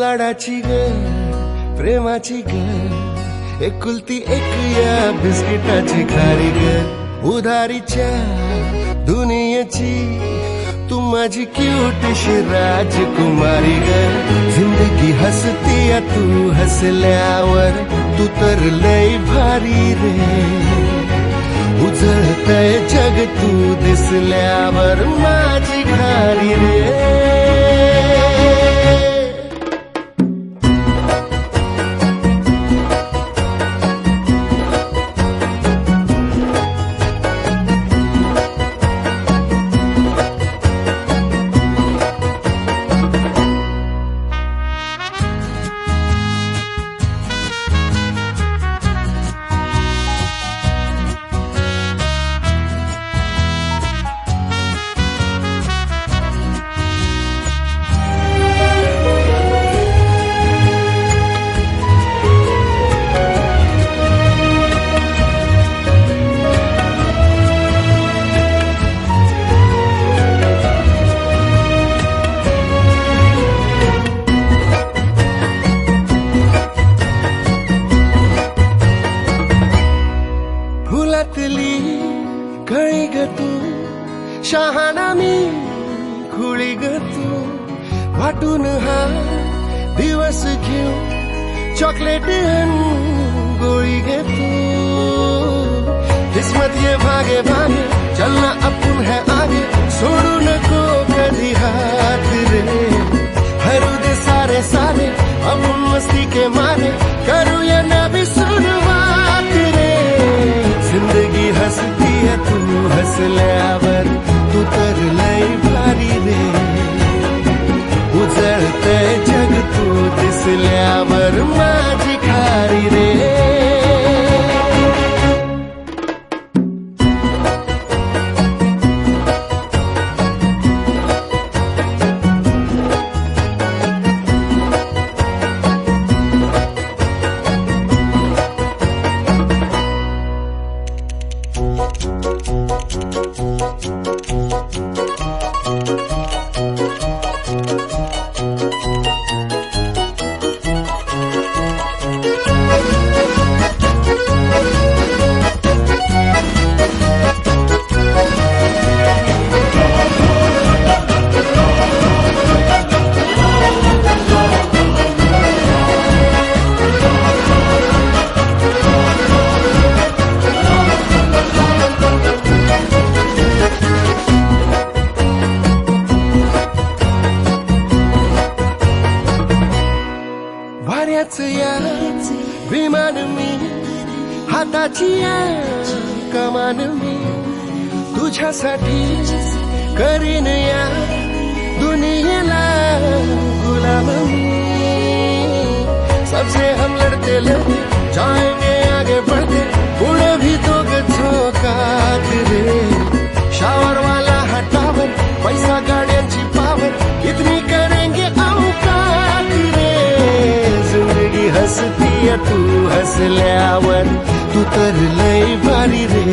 लाडाची ग प्रेमाची ग एकुलती एक या बिस्किटाची खारी ग उधारीच्या दुनियेची तू माझी क्यूटशी राजकुमारी ग जिंदगी हसती या तू हसल्यावर तू तर लय भारी रे उजळतय जग तू दिसल्यावर माझी खारी रे कळी ग तू शहाणा मी खुळी ग तू वाटून हा दिवस घेऊ चॉकलेट गोळी ग तू किस्मत ये भागे भागे चलना अपन है आगे छोड़ू नको कभी हाथ रे हरू दे सारे सारे अपन मस्ती के मारे करूँ या ना भी शुरुआत रे जिंदगी हंसती है तू हसल्यावर तू तर लय भारी रे उजळतय जग तू दिसल्यावर माझी खारी रे वाऱ्याच विमान मी हाताची कमान मी तुझ्यासाठी करीन या दुनियेला गुलाम मी सबसे हम लड़ते लड़ते जाएंगे आगे बढ़ते उड़ भी दोगे झोंकात रे शावर वाला हटावर पैसा गाड्यांची पावर इतनी करेंगे औकात रे जिंदगी हसती है तू हसल्यावर तू तर लय भारी रे